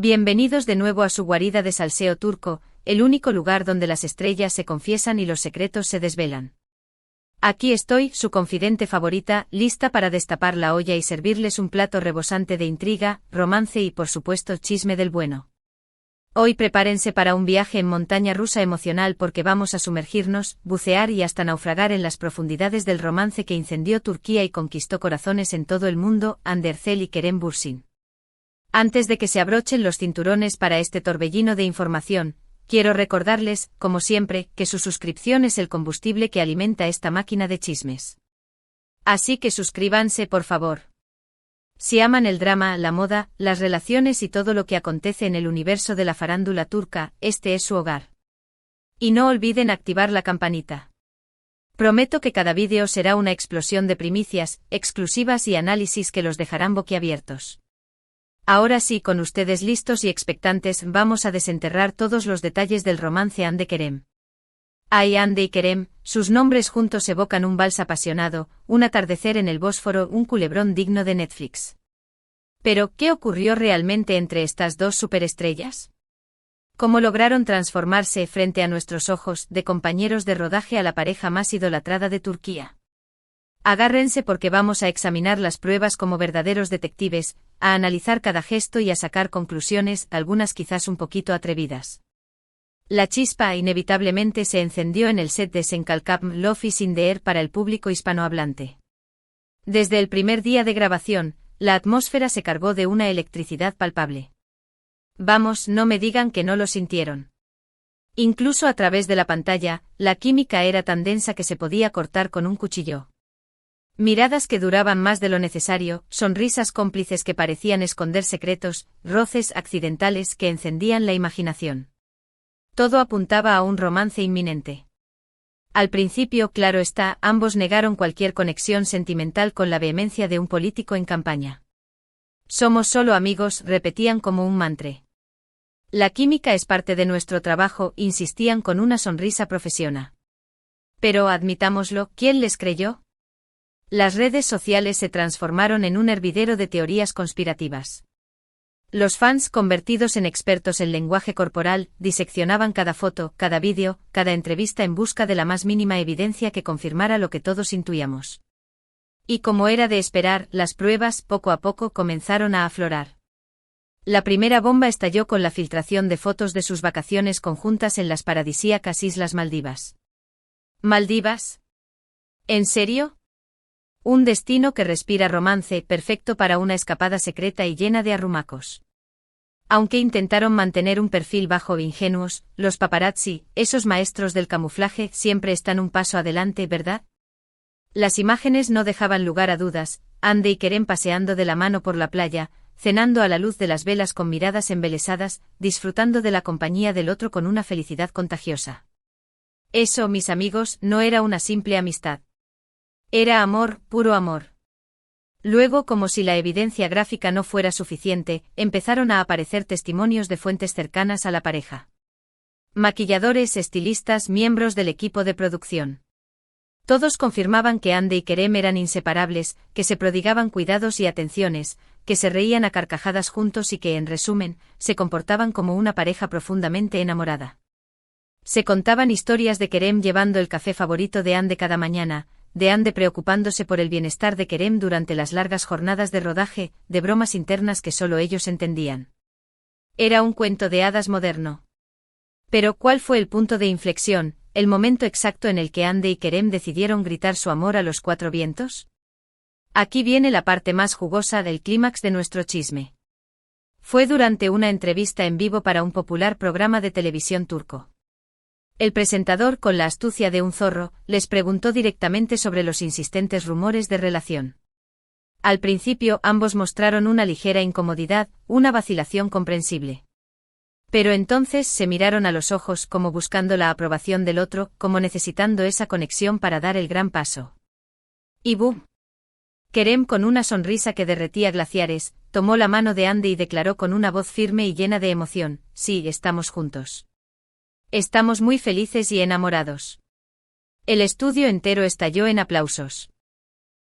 Bienvenidos de nuevo a su guarida de salseo turco, el único lugar donde las estrellas se confiesan y los secretos se desvelan. Aquí estoy, su confidente favorita, lista para destapar la olla y servirles un plato rebosante de intriga, romance y por supuesto chisme del bueno. Hoy prepárense para un viaje en montaña rusa emocional porque vamos a sumergirnos, bucear y hasta naufragar en las profundidades del romance que incendió Turquía y conquistó corazones en todo el mundo, Hande Erçel y Kerem Bürsin. Antes de que se abrochen los cinturones para este torbellino de información, quiero recordarles, como siempre, que su suscripción es el combustible que alimenta esta máquina de chismes. Así que suscríbanse por favor. Si aman el drama, la moda, las relaciones y todo lo que acontece en el universo de la farándula turca, este es su hogar. Y no olviden activar la campanita. Prometo que cada vídeo será una explosión de primicias, exclusivas y análisis que los dejarán boquiabiertos. Ahora sí, con ustedes listos y expectantes, vamos a desenterrar todos los detalles del romance Hande Kerem. Ay, Hande y Kerem, sus nombres juntos evocan un vals apasionado, un atardecer en el Bósforo, un culebrón digno de Netflix. Pero, ¿qué ocurrió realmente entre estas dos superestrellas? ¿Cómo lograron transformarse frente a nuestros ojos de compañeros de rodaje a la pareja más idolatrada de Turquía? Agárrense porque vamos a examinar las pruebas como verdaderos detectives, a analizar cada gesto y a sacar conclusiones, algunas quizás un poquito atrevidas. La chispa inevitablemente se encendió en el set de Senkalkam Love is in the Air para el público hispanohablante. Desde el primer día de grabación, la atmósfera se cargó de una electricidad palpable. Vamos, no me digan que no lo sintieron. Incluso a través de la pantalla, la química era tan densa que se podía cortar con un cuchillo. Miradas que duraban más de lo necesario, sonrisas cómplices que parecían esconder secretos, roces accidentales que encendían la imaginación. Todo apuntaba a un romance inminente. Al principio, claro está, ambos negaron cualquier conexión sentimental con la vehemencia de un político en campaña. Somos solo amigos, repetían como un mantra. La química es parte de nuestro trabajo, insistían con una sonrisa profesional. Pero admitámoslo, ¿quién les creyó? Las redes sociales se transformaron en un hervidero de teorías conspirativas. Los fans, convertidos en expertos en lenguaje corporal, diseccionaban cada foto, cada vídeo, cada entrevista en busca de la más mínima evidencia que confirmara lo que todos intuíamos. Y como era de esperar, las pruebas, poco a poco, comenzaron a aflorar. La primera bomba estalló con la filtración de fotos de sus vacaciones conjuntas en las paradisíacas Islas Maldivas. ¿Maldivas? ¿En serio? Un destino que respira romance, perfecto para una escapada secreta y llena de arrumacos. Aunque intentaron mantener un perfil bajo e ingenuos, los paparazzi, esos maestros del camuflaje, siempre están un paso adelante, ¿verdad? Las imágenes no dejaban lugar a dudas, Hande y Kerem paseando de la mano por la playa, cenando a la luz de las velas con miradas embelesadas, disfrutando de la compañía del otro con una felicidad contagiosa. Eso, mis amigos, no era una simple amistad. Era amor, puro amor. Luego, como si la evidencia gráfica no fuera suficiente, empezaron a aparecer testimonios de fuentes cercanas a la pareja. Maquilladores, estilistas, miembros del equipo de producción. Todos confirmaban que Hande y Kerem eran inseparables, que se prodigaban cuidados y atenciones, que se reían a carcajadas juntos y que, en resumen, se comportaban como una pareja profundamente enamorada. Se contaban historias de Kerem llevando el café favorito de Hande cada mañana, de Hande preocupándose por el bienestar de Kerem durante las largas jornadas de rodaje, de bromas internas que solo ellos entendían. Era un cuento de hadas moderno. Pero ¿cuál fue el punto de inflexión, el momento exacto en el que Hande y Kerem decidieron gritar su amor a los cuatro vientos? Aquí viene la parte más jugosa del clímax de nuestro chisme. Fue durante una entrevista en vivo para un popular programa de televisión turco. El presentador, con la astucia de un zorro, les preguntó directamente sobre los insistentes rumores de relación. Al principio, ambos mostraron una ligera incomodidad, una vacilación comprensible. Pero entonces se miraron a los ojos como buscando la aprobación del otro, como necesitando esa conexión para dar el gran paso. Y ¡bum! Kerem, con una sonrisa que derretía glaciares, tomó la mano de Hande y declaró con una voz firme y llena de emoción: sí, estamos juntos. Estamos muy felices y enamorados. El estudio entero estalló en aplausos.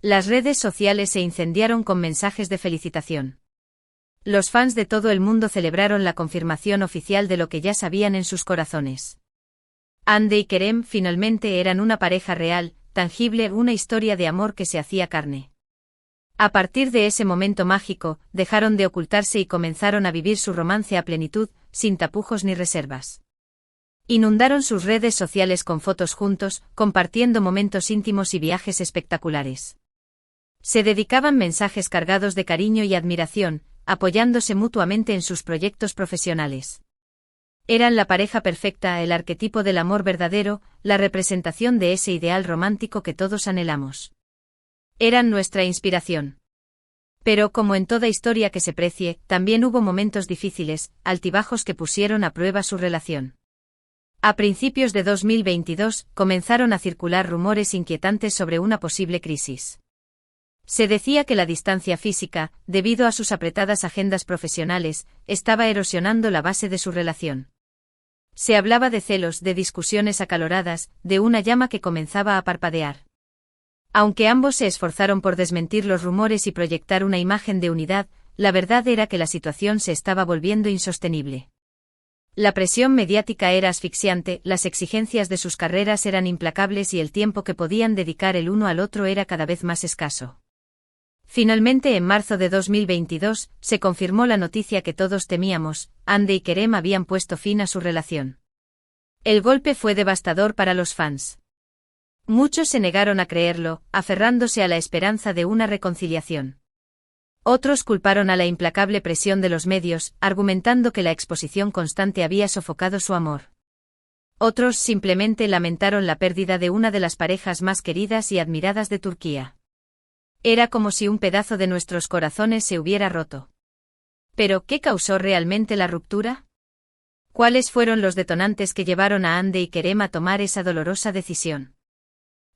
Las redes sociales se incendiaron con mensajes de felicitación. Los fans de todo el mundo celebraron la confirmación oficial de lo que ya sabían en sus corazones. Hande y Kerem finalmente eran una pareja real, tangible, una historia de amor que se hacía carne. A partir de ese momento mágico, dejaron de ocultarse y comenzaron a vivir su romance a plenitud, sin tapujos ni reservas. Inundaron sus redes sociales con fotos juntos, compartiendo momentos íntimos y viajes espectaculares. Se dedicaban mensajes cargados de cariño y admiración, apoyándose mutuamente en sus proyectos profesionales. Eran la pareja perfecta, el arquetipo del amor verdadero, la representación de ese ideal romántico que todos anhelamos. Eran nuestra inspiración. Pero como en toda historia que se precie, también hubo momentos difíciles, altibajos que pusieron a prueba su relación. A principios de 2022, comenzaron a circular rumores inquietantes sobre una posible crisis. Se decía que la distancia física, debido a sus apretadas agendas profesionales, estaba erosionando la base de su relación. Se hablaba de celos, de discusiones acaloradas, de una llama que comenzaba a parpadear. Aunque ambos se esforzaron por desmentir los rumores y proyectar una imagen de unidad, la verdad era que la situación se estaba volviendo insostenible. La presión mediática era asfixiante, las exigencias de sus carreras eran implacables y el tiempo que podían dedicar el uno al otro era cada vez más escaso. Finalmente, en marzo de 2022, se confirmó la noticia que todos temíamos: Hande y Kerem habían puesto fin a su relación. El golpe fue devastador para los fans. Muchos se negaron a creerlo, aferrándose a la esperanza de una reconciliación. Otros culparon a la implacable presión de los medios, argumentando que la exposición constante había sofocado su amor. Otros simplemente lamentaron la pérdida de una de las parejas más queridas y admiradas de Turquía. Era como si un pedazo de nuestros corazones se hubiera roto. ¿Pero qué causó realmente la ruptura? ¿Cuáles fueron los detonantes que llevaron a Hande y Kerem a tomar esa dolorosa decisión?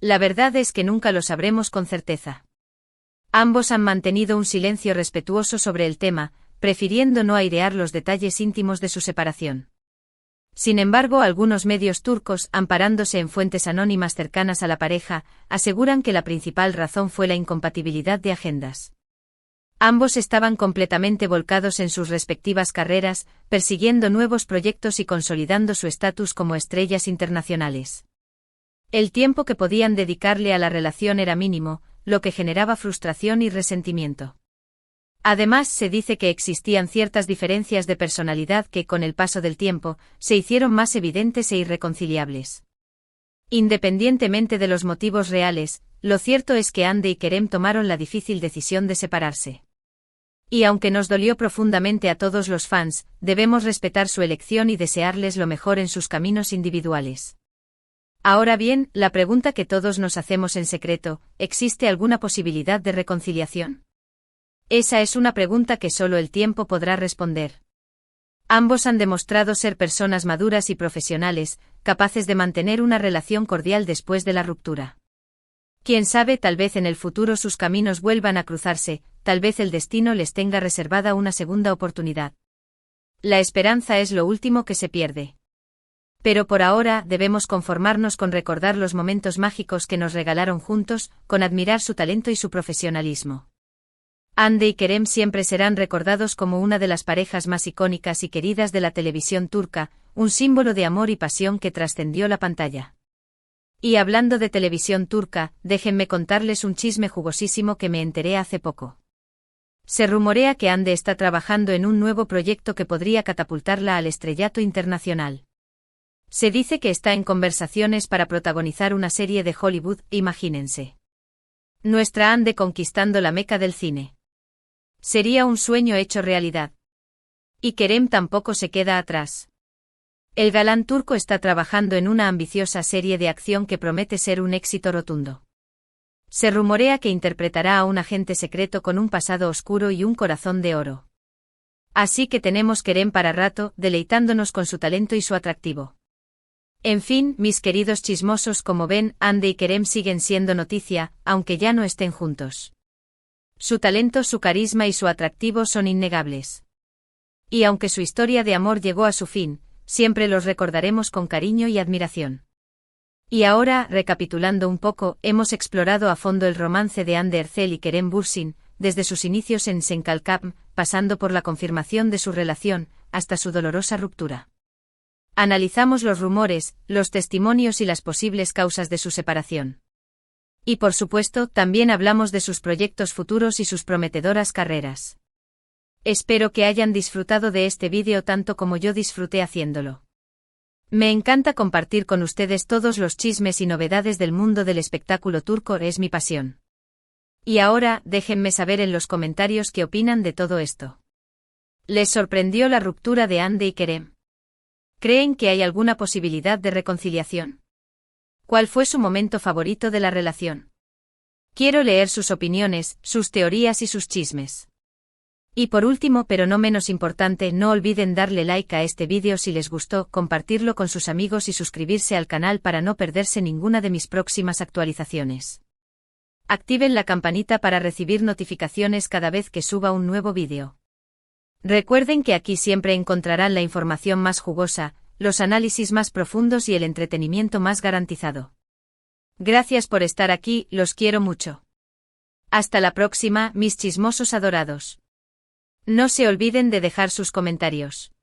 La verdad es que nunca lo sabremos con certeza. Ambos han mantenido un silencio respetuoso sobre el tema, prefiriendo no airear los detalles íntimos de su separación. Sin embargo, algunos medios turcos, amparándose en fuentes anónimas cercanas a la pareja, aseguran que la principal razón fue la incompatibilidad de agendas. Ambos estaban completamente volcados en sus respectivas carreras, persiguiendo nuevos proyectos y consolidando su estatus como estrellas internacionales. El tiempo que podían dedicarle a la relación era mínimo, lo que generaba frustración y resentimiento. Además, se dice que existían ciertas diferencias de personalidad que, con el paso del tiempo, se hicieron más evidentes e irreconciliables. Independientemente de los motivos reales, lo cierto es que Hande y Kerem tomaron la difícil decisión de separarse. Y aunque nos dolió profundamente a todos los fans, debemos respetar su elección y desearles lo mejor en sus caminos individuales. Ahora bien, la pregunta que todos nos hacemos en secreto: ¿existe alguna posibilidad de reconciliación? Esa es una pregunta que solo el tiempo podrá responder. Ambos han demostrado ser personas maduras y profesionales, capaces de mantener una relación cordial después de la ruptura. Quién sabe, tal vez en el futuro sus caminos vuelvan a cruzarse, tal vez el destino les tenga reservada una segunda oportunidad. La esperanza es lo último que se pierde. Pero por ahora debemos conformarnos con recordar los momentos mágicos que nos regalaron juntos, con admirar su talento y su profesionalismo. Hande y Kerem siempre serán recordados como una de las parejas más icónicas y queridas de la televisión turca, un símbolo de amor y pasión que trascendió la pantalla. Y hablando de televisión turca, déjenme contarles un chisme jugosísimo que me enteré hace poco. Se rumorea que Hande está trabajando en un nuevo proyecto que podría catapultarla al estrellato internacional. Se dice que está en conversaciones para protagonizar una serie de Hollywood, imagínense. Nuestra Hande conquistando la meca del cine. Sería un sueño hecho realidad. Y Kerem tampoco se queda atrás. El galán turco está trabajando en una ambiciosa serie de acción que promete ser un éxito rotundo. Se rumorea que interpretará a un agente secreto con un pasado oscuro y un corazón de oro. Así que tenemos Kerem para rato, deleitándonos con su talento y su atractivo. En fin, mis queridos chismosos, como ven, Hande y Kerem siguen siendo noticia, aunque ya no estén juntos. Su talento, su carisma y su atractivo son innegables. Y aunque su historia de amor llegó a su fin, siempre los recordaremos con cariño y admiración. Y ahora, recapitulando un poco, hemos explorado a fondo el romance de Hande Erçel y Kerem Bürsin, desde sus inicios en Senkalkam, pasando por la confirmación de su relación, hasta su dolorosa ruptura. Analizamos los rumores, los testimonios y las posibles causas de su separación. Y por supuesto, también hablamos de sus proyectos futuros y sus prometedoras carreras. Espero que hayan disfrutado de este vídeo tanto como yo disfruté haciéndolo. Me encanta compartir con ustedes todos los chismes y novedades del mundo del espectáculo turco, es mi pasión. Y ahora, déjenme saber en los comentarios qué opinan de todo esto. ¿Les sorprendió la ruptura de Hande y Kerem? ¿Creen que hay alguna posibilidad de reconciliación? ¿Cuál fue su momento favorito de la relación? Quiero leer sus opiniones, sus teorías y sus chismes. Y por último, pero no menos importante, no olviden darle like a este vídeo si les gustó, compartirlo con sus amigos y suscribirse al canal para no perderse ninguna de mis próximas actualizaciones. Activen la campanita para recibir notificaciones cada vez que suba un nuevo vídeo. Recuerden que aquí siempre encontrarán la información más jugosa, los análisis más profundos y el entretenimiento más garantizado. Gracias por estar aquí, los quiero mucho. Hasta la próxima, mis chismosos adorados. No se olviden de dejar sus comentarios.